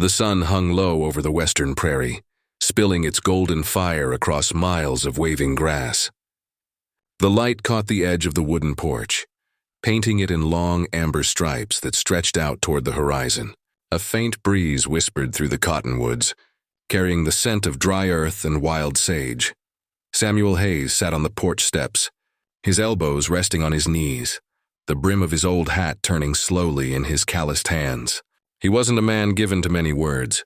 The sun hung low over the western prairie, spilling its golden fire across miles of waving grass. The light caught the edge of the wooden porch, painting it in long amber stripes that stretched out toward the horizon. A faint breeze whispered through the cottonwoods, carrying the scent of dry earth and wild sage. Samuel Hayes sat on the porch steps, his elbows resting on his knees, the brim of his old hat turning slowly in his calloused hands. He wasn't a man given to many words,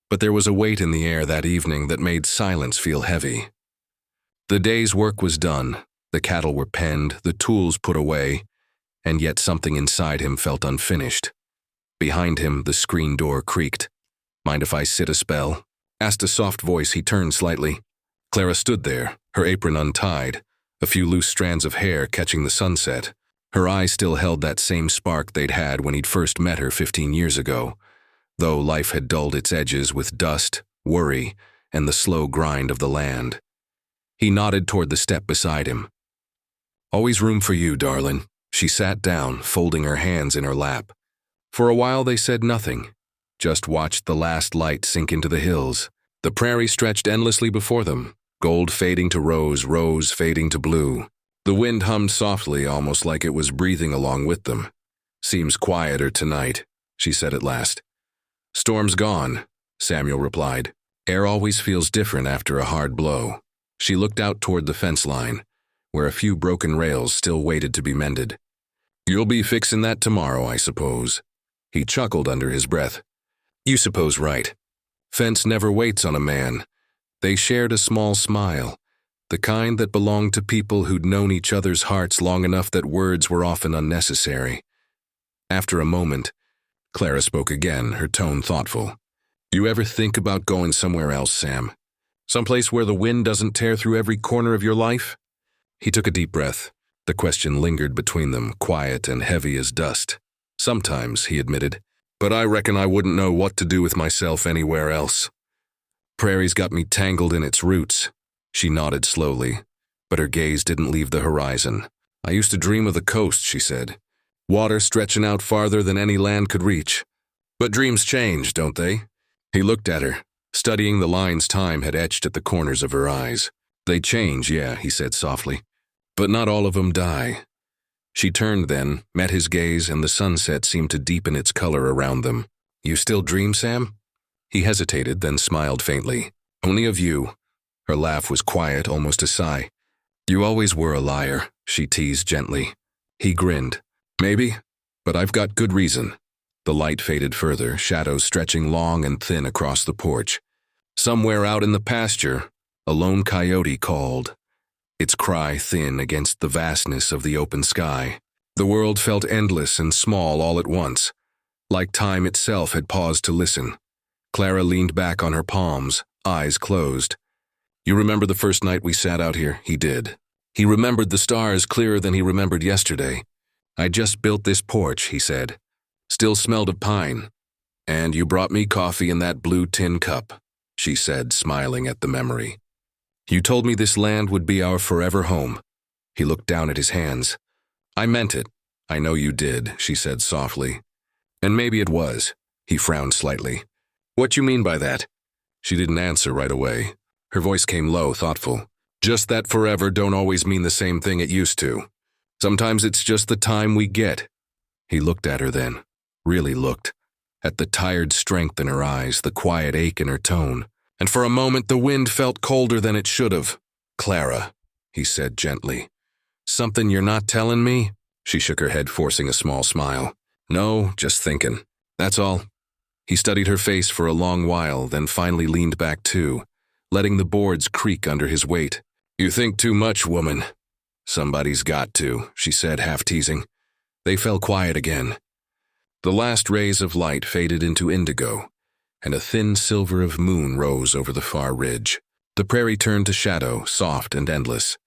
but there was a weight in the air that evening that made silence feel heavy. The day's work was done, the cattle were penned, the tools put away, and yet something inside him felt unfinished. Behind him, the screen door creaked. "Mind if I sit a spell?" asked a soft voice. He turned slightly. Clara stood there, her apron untied, a few loose strands of hair catching the sunset. Her eyes still held that same spark they'd had when he'd first met her 15 years ago, though life had dulled its edges with dust, worry, and the slow grind of the land. He nodded toward the step beside him. "Always room for you, darling." She sat down, folding her hands in her lap. For a while they said nothing, just watched the last light sink into the hills. The prairie stretched endlessly before them, gold fading to rose, rose fading to blue. The wind hummed softly, almost like it was breathing along with them. "Seems quieter tonight," she said at last. "Storm's gone," Samuel replied. "Air always feels different after a hard blow." She looked out toward the fence line, where a few broken rails still waited to be mended. "You'll be fixing that tomorrow, I suppose." He chuckled under his breath. "You suppose right. Fence never waits on a man." They shared a small smile, the kind that belonged to people who'd known each other's hearts long enough that words were often unnecessary. After a moment, Clara spoke again, her tone thoughtful. "You ever think about going somewhere else, Sam? Someplace where the wind doesn't tear through every corner of your life?" He took a deep breath. The question lingered between them, quiet and heavy as dust. "Sometimes," he admitted, "but I reckon I wouldn't know what to do with myself anywhere else. Prairie's got me tangled in its roots." She nodded slowly, but her gaze didn't leave the horizon. "I used to dream of the coast," she said. "Water stretching out farther than any land could reach. But dreams change, don't they?" He looked at her, studying the lines time had etched at the corners of her eyes. "They change, yeah," he said softly. "But not all of them die." She turned then, met his gaze, and the sunset seemed to deepen its color around them. "You still dream, Sam?" He hesitated, then smiled faintly. "Only of you." Her laugh was quiet, almost a sigh. "You always were a liar," she teased gently. He grinned. "Maybe, but I've got good reason." The light faded further, shadows stretching long and thin across the porch. Somewhere out in the pasture, a lone coyote called, its cry thin against the vastness of the open sky. The world felt endless and small all at once, like time itself had paused to listen. Clara leaned back on her palms, eyes closed. "You remember the first night we sat out here?" He did. He remembered the stars clearer than he remembered yesterday. "I just built this porch," he said. "Still smelled of pine. And you brought me coffee in that blue tin cup," she said, smiling at the memory. "You told me this land would be our forever home." He looked down at his hands. "I meant it. I know you did," she said softly. "And maybe it was." He frowned slightly. "What you mean by that?" She didn't answer right away. Her voice came low, thoughtful. "Just that forever don't always mean the same thing it used to. Sometimes it's just the time we get." He looked at her then, really looked, at the tired strength in her eyes, the quiet ache in her tone, and for a moment the wind felt colder than it should have. "Clara," he said gently. "Something you're not telling me?" She shook her head, forcing a small smile. "No, just thinking. That's all." He studied her face for a long while, then finally leaned back too, letting the boards creak under his weight. "You think too much, woman." "Somebody's got to," she said, half teasing. They fell quiet again. The last rays of light faded into indigo, and a thin silver of moon rose over the far ridge. The prairie turned to shadow, soft and endless.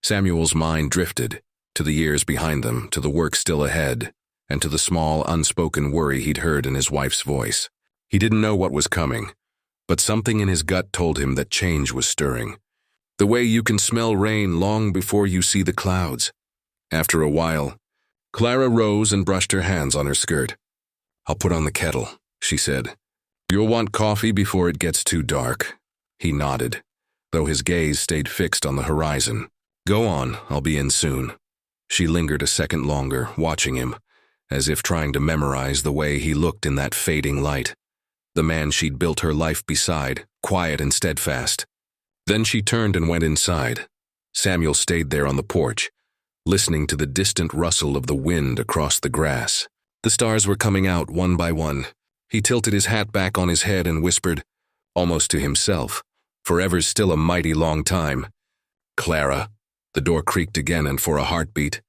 Samuel's mind drifted, to the years behind them, to the work still ahead, and to the small, unspoken worry he'd heard in his wife's voice. He didn't know what was coming, but something in his gut told him that change was stirring. The way you can smell rain long before you see the clouds. After a while, Clara rose and brushed her hands on her skirt. "I'll put on the kettle," she said. You'll want coffee before it gets too dark. He nodded, though his gaze stayed fixed on the horizon. Go on, I'll be in soon. She lingered a second longer, watching him, as if trying to memorize the way he looked in that fading light. The man she'd built her life beside, quiet and steadfast. Then she turned and went inside. Samuel stayed there on the porch, listening to the distant rustle of the wind across the grass. The stars were coming out one by one. He tilted his hat back on his head and whispered, almost to himself, "Forever's still a mighty long time." "Clara." The door creaked again, and for a heartbeat,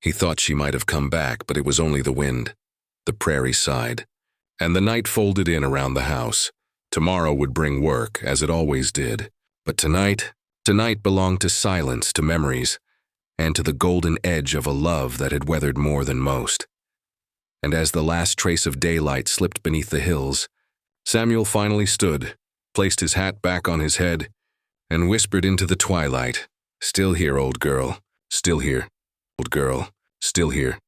he thought she might have come back, but it was only the wind. The prairie sighed, and the night folded in around the house. Tomorrow would bring work, as it always did. But tonight belonged to silence, to memories, and to the golden edge of a love that had weathered more than most. And as the last trace of daylight slipped beneath the hills, Samuel finally stood, placed his hat back on his head, and whispered into the twilight, "Still here, old girl. Still here, old girl. Still here."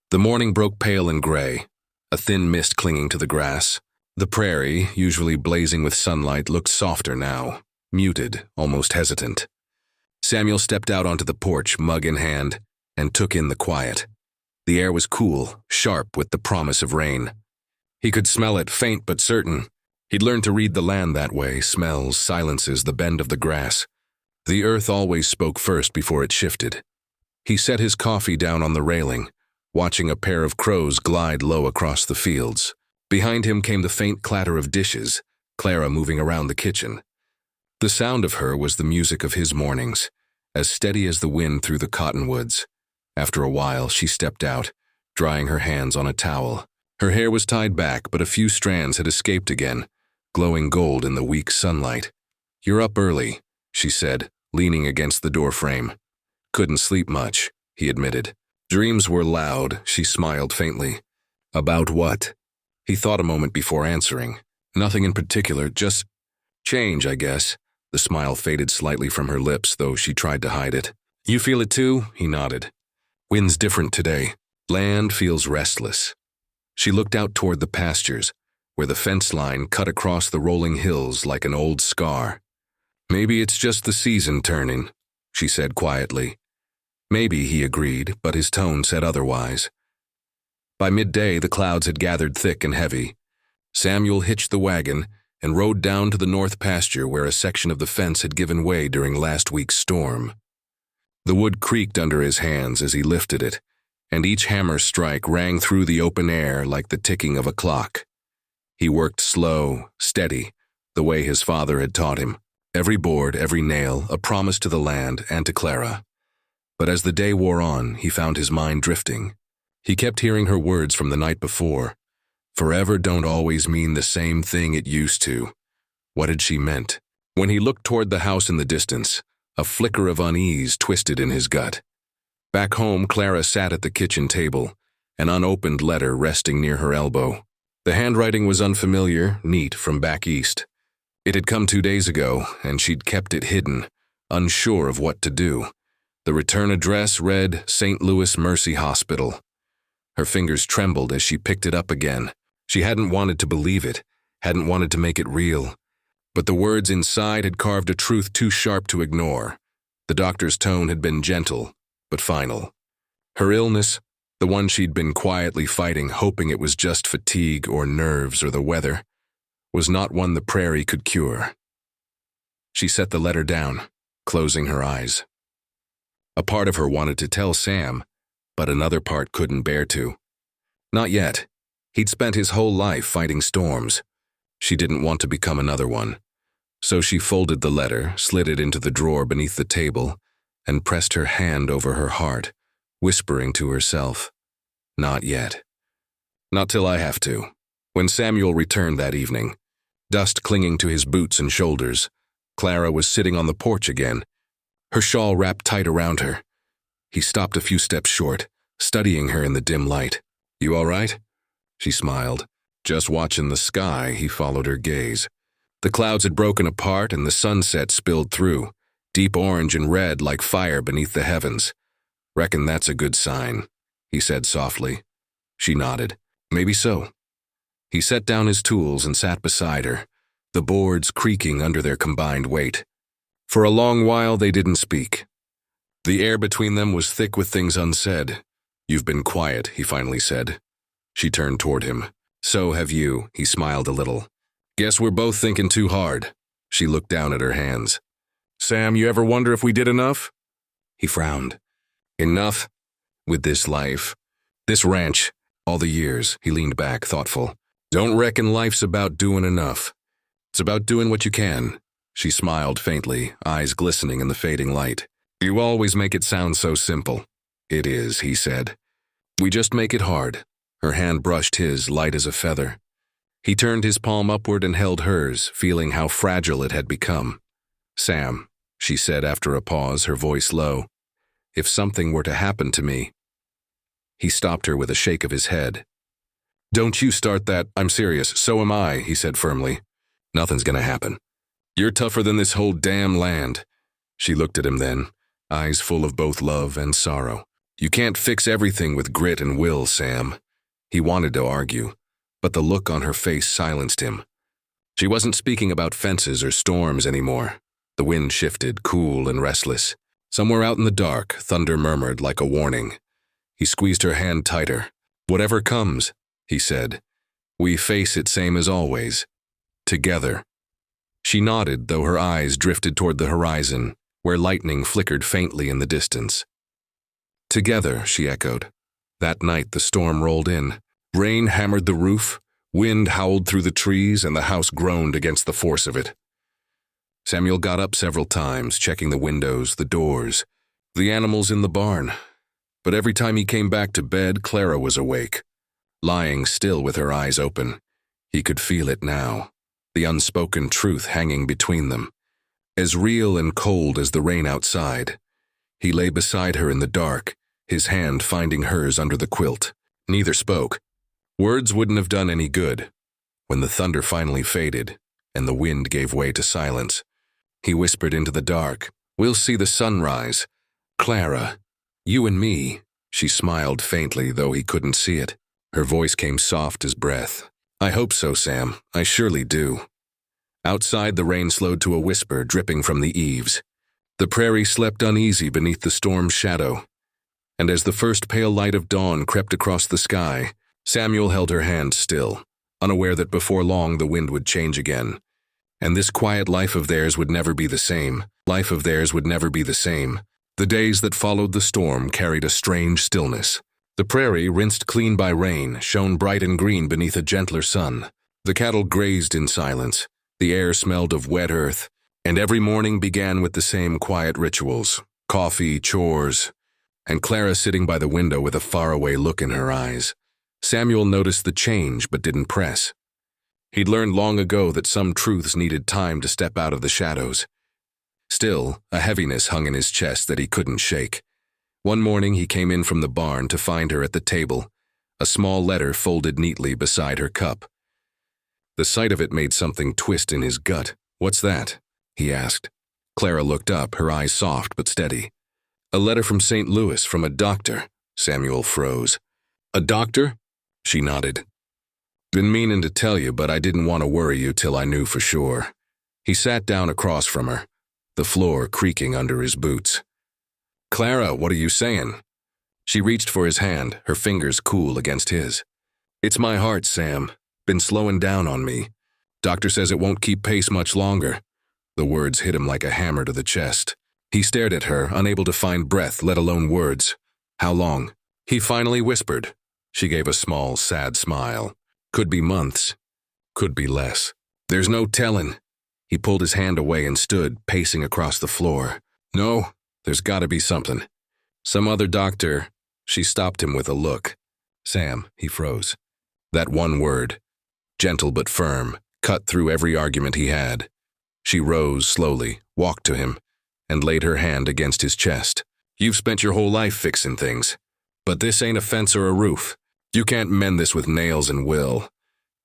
The morning broke pale and gray, a thin mist clinging to the grass. The prairie, usually blazing with sunlight, looked softer now, muted, almost hesitant. Samuel stepped out onto the porch, mug in hand, and took in the quiet. The air was cool, sharp with the promise of rain. He could smell it, faint but certain. He'd learned to read the land that way, smells, silences, the bend of the grass. The earth always spoke first before it shifted. He set his coffee down on the railing, watching a pair of crows glide low across the fields. Behind him came the faint clatter of dishes, Clara moving around the kitchen. The sound of her was the music of his mornings, as steady as the wind through the cottonwoods. After a while, she stepped out, drying her hands on a towel. Her hair was tied back, but a few strands had escaped again, glowing gold in the weak sunlight. "You're up early," she said, leaning against the doorframe. "Couldn't sleep much," he admitted. "Dreams were loud," she smiled faintly. "About what?" He thought a moment before answering. "Nothing in particular, just change, I guess." The smile faded slightly from her lips, though she tried to hide it. "You feel it too?" He nodded. "Wind's different today. Land feels restless." She looked out toward the pastures, where the fence line cut across the rolling hills like an old scar. "Maybe it's just the season turning," she said quietly. "Maybe," he agreed, but his tone said otherwise. By midday, the clouds had gathered thick and heavy. Samuel hitched the wagon and rode down to the north pasture where a section of the fence had given way during last week's storm. The wood creaked under his hands as he lifted it, and each hammer strike rang through the open air like the ticking of a clock. He worked slow, steady, the way his father had taught him. Every board, every nail, a promise to the land and to Clara. But as the day wore on, he found his mind drifting. He kept hearing her words from the night before. Forever don't always mean the same thing it used to. What had she meant? When he looked toward the house in the distance, a flicker of unease twisted in his gut. Back home, Clara sat at the kitchen table, an unopened letter resting near her elbow. The handwriting was unfamiliar, neat from back east. It had come 2 days ago, and she'd kept it hidden, unsure of what to do. The return address read St. Louis Mercy Hospital. Her fingers trembled as she picked it up again. She hadn't wanted to believe it, hadn't wanted to make it real. But the words inside had carved a truth too sharp to ignore. The doctor's tone had been gentle, but final. Her illness, the one she'd been quietly fighting, hoping it was just fatigue or nerves or the weather, was not one the prairie could cure. She set the letter down, closing her eyes. A part of her wanted to tell Sam, but another part couldn't bear to. Not yet. He'd spent his whole life fighting storms. She didn't want to become another one. So she folded the letter, slid it into the drawer beneath the table, and pressed her hand over her heart, whispering to herself, "Not yet. Not till I have to." When Samuel returned that evening, dust clinging to his boots and shoulders, Clara was sitting on the porch again, her shawl wrapped tight around her. He stopped a few steps short, studying her in the dim light. "You all right?" She smiled. "Just watching the sky," he followed her gaze. The clouds had broken apart and the sunset spilled through, deep orange and red like fire beneath the heavens. "Reckon that's a good sign," he said softly. She nodded. "Maybe so." He set down his tools and sat beside her, the boards creaking under their combined weight. For a long while they didn't speak. The air between them was thick with things unsaid. "You've been quiet," he finally said. She turned toward him. "So have you," he smiled a little. "Guess we're both thinking too hard." She looked down at her hands. "Sam, you ever wonder if we did enough?" He frowned. "Enough? With this life, this ranch, all the years," he leaned back, thoughtful. "Don't reckon life's about doing enough. It's about doing what you can." She smiled faintly, eyes glistening in the fading light. "You always make it sound so simple." "It is," he said. "We just make it hard." Her hand brushed his, light as a feather. He turned his palm upward and held hers, feeling how fragile it had become. "Sam," she said after a pause, her voice low, "if something were to happen to me—" He stopped her with a shake of his head. "Don't you start that, I'm serious, so am I," he said firmly. "Nothing's gonna happen. You're tougher than this whole damn land." She looked at him then, eyes full of both love and sorrow. "You can't fix everything with grit and will, Sam." He wanted to argue, but the look on her face silenced him. She wasn't speaking about fences or storms anymore. The wind shifted, cool and restless. Somewhere out in the dark, thunder murmured like a warning. He squeezed her hand tighter. "Whatever comes," he said, "we face it same as always. Together." She nodded, though her eyes drifted toward the horizon, where lightning flickered faintly in the distance. "Together," she echoed. That night the storm rolled in. Rain hammered the roof, wind howled through the trees, and the house groaned against the force of it. Samuel got up several times, checking the windows, the doors, the animals in the barn. But every time he came back to bed, Clara was awake, lying still with her eyes open. He could feel it now, the unspoken truth hanging between them, as real and cold as the rain outside. He lay beside her in the dark, his hand finding hers under the quilt. Neither spoke. Words wouldn't have done any good. When the thunder finally faded, and the wind gave way to silence, he whispered into the dark, "We'll see the sunrise. Clara, you and me." She smiled faintly, though he couldn't see it. Her voice came soft as breath. "I hope so, Sam. I surely do." Outside, the rain slowed to a whisper, dripping from the eaves. The prairie slept uneasy beneath the storm's shadow. And as the first pale light of dawn crept across the sky, Samuel held her hand still, unaware that before long the wind would change again. And this quiet life of theirs would never be the same. Life of theirs would never be the same. The days that followed the storm carried a strange stillness. The prairie, rinsed clean by rain, shone bright and green beneath a gentler sun. The cattle grazed in silence. The air smelled of wet earth, and every morning began with the same quiet rituals: coffee, chores, and Clara sitting by the window with a faraway look in her eyes. Samuel noticed the change but didn't press. He'd learned long ago that some truths needed time to step out of the shadows. Still, a heaviness hung in his chest that he couldn't shake. One morning he came in from the barn to find her at the table, a small letter folded neatly beside her cup. The sight of it made something twist in his gut. "What's that?" he asked. Clara looked up, her eyes soft but steady. "A letter from St. Louis, from a doctor." Samuel froze. "A doctor?" She nodded. "Been meaning to tell you, but I didn't want to worry you till I knew for sure." He sat down across from her, the floor creaking under his boots. "Clara, what are you saying?" She reached for his hand, her fingers cool against his. "It's my heart, Sam. Been slowing down on me. Doctor says it won't keep pace much longer." The words hit him like a hammer to the chest. He stared at her, unable to find breath, let alone words. "How long?" He finally whispered. She gave a small, sad smile. "Could be months. Could be less. There's no telling." He pulled his hand away and stood, pacing across the floor. "No, there's gotta be something. Some other doctor." She stopped him with a look. "Sam," he froze. That one word, gentle but firm, cut through every argument he had. She rose slowly, walked to him, and laid her hand against his chest. "You've spent your whole life fixing things. But this ain't a fence or a roof. You can't mend this with nails and will."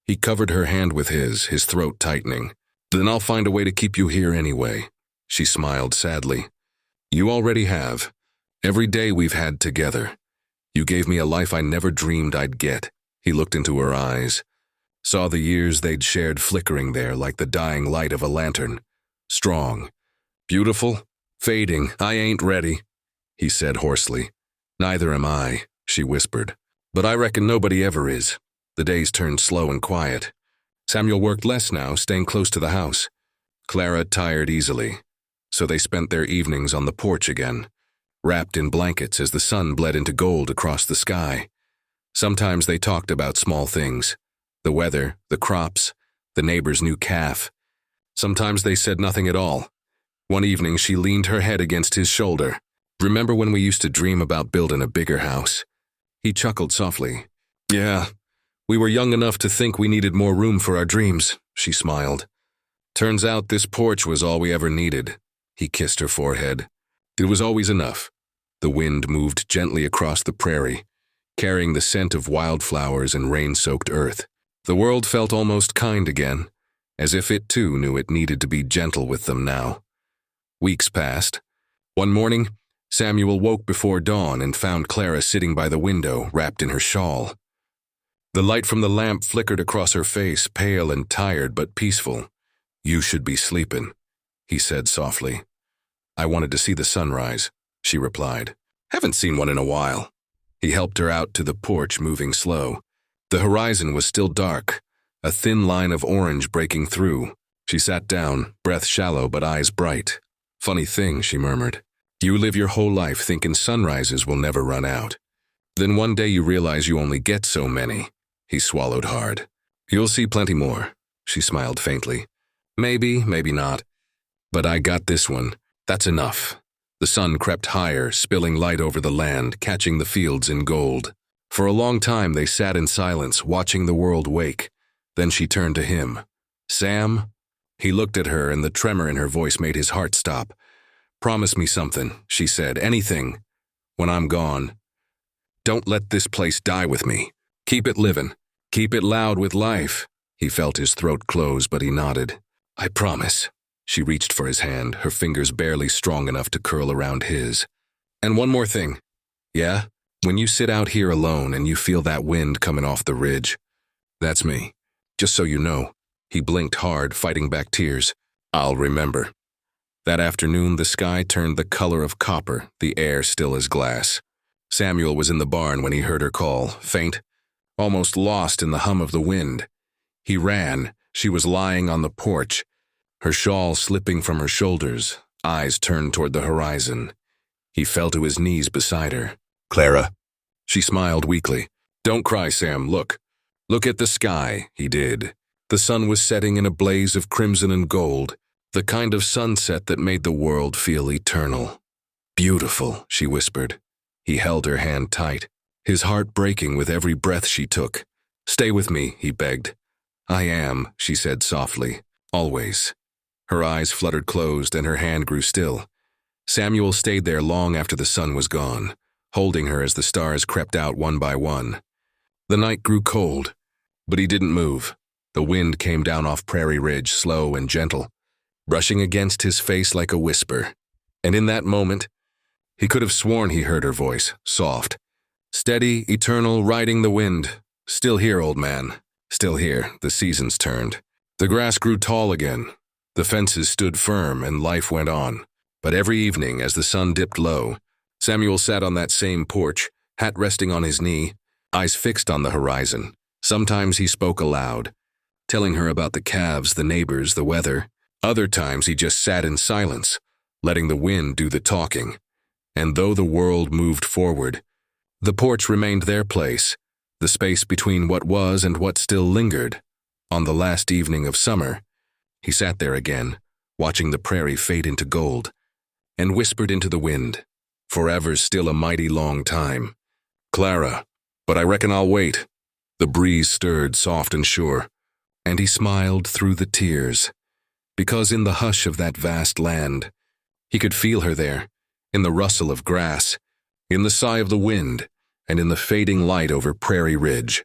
He covered her hand with his throat tightening. "Then I'll find a way to keep you here anyway." She smiled sadly. "You already have. Every day we've had together. You gave me a life I never dreamed I'd get." He looked into her eyes. saw the years they'd shared flickering there like the dying light of a lantern. Strong. Beautiful. Fading. I ain't ready, he said hoarsely. Neither am I, she whispered. But I reckon nobody ever is. The days turned slow and quiet. Samuel worked less now, staying close to the house. Clara tired easily, so they spent their evenings on the porch again, wrapped in blankets as the sun bled into gold across the sky. Sometimes they talked about small things, the weather, the crops, the neighbor's new calf. Sometimes they said nothing at all. One evening she leaned her head against his shoulder. Remember when we used to dream about building a bigger house? He chuckled softly. Yeah, we were young enough to think we needed more room for our dreams, she smiled. Turns out this porch was all we ever needed. He kissed her forehead. It was always enough. The wind moved gently across the prairie, carrying the scent of wildflowers and rain-soaked earth. The world felt almost kind again, as if it too knew it needed to be gentle with them now. Weeks passed. One morning, Samuel woke before dawn and found Clara sitting by the window, wrapped in her shawl. The light from the lamp flickered across her face, pale and tired but peaceful. You should be sleeping, he said softly. I wanted to see the sunrise, she replied. Haven't seen one in a while. He helped her out to the porch, moving slow. The horizon was still dark, a thin line of orange breaking through. She sat down, breath shallow but eyes bright. Funny thing, she murmured. You live your whole life thinking sunrises will never run out. Then one day you realize you only get so many. He swallowed hard. You'll see plenty more, she smiled faintly. Maybe, maybe not. But I got this one. That's enough. The sun crept higher, spilling light over the land, catching the fields in gold. For a long time they sat in silence, watching the world wake. Then she turned to him. Sam? He looked at her, and the tremor in her voice made his heart stop. Promise me something, she said. Anything. When I'm gone. Don't let this place die with me. Keep it living. Keep it loud with life. He felt his throat close, but he nodded. I promise. She reached for his hand, her fingers barely strong enough to curl around his. And one more thing. Yeah? When you sit out here alone and you feel that wind coming off the ridge, that's me. Just so you know. He blinked hard, fighting back tears. I'll remember. That afternoon, the sky turned the color of copper, the air still as glass. Samuel was in the barn when he heard her call, faint, almost lost in the hum of the wind. He ran. She was lying on the porch, her shawl slipping from her shoulders, eyes turned toward the horizon. He fell to his knees beside her. Clara. She smiled weakly. Don't cry, Sam, look. Look at the sky, he did. The sun was setting in a blaze of crimson and gold, the kind of sunset that made the world feel eternal. Beautiful, she whispered. He held her hand tight, his heart breaking with every breath she took. Stay with me, he begged. I am, she said softly, always. Her eyes fluttered closed and her hand grew still. Samuel stayed there long after the sun was gone, holding her as the stars crept out one by one. The night grew cold, but he didn't move. The wind came down off Prairie Ridge, slow and gentle, brushing against his face like a whisper. And in that moment, he could have sworn he heard her voice, soft, steady, eternal, riding the wind. Still here, old man. Still here. The seasons turned. The grass grew tall again. The fences stood firm and life went on. But every evening, as the sun dipped low, Samuel sat on that same porch, hat resting on his knee, eyes fixed on the horizon. Sometimes he spoke aloud, telling her about the calves, the neighbors, the weather. Other times he just sat in silence, letting the wind do the talking. And though the world moved forward, the porch remained their place, the space between what was and what still lingered. On the last evening of summer, he sat there again, watching the prairie fade into gold, and whispered into the wind, "Forever's still a mighty long time. Clara, but I reckon I'll wait." The breeze stirred soft and sure, and he smiled through the tears, because in the hush of that vast land, he could feel her there, in the rustle of grass, in the sigh of the wind, and in the fading light over Prairie Ridge.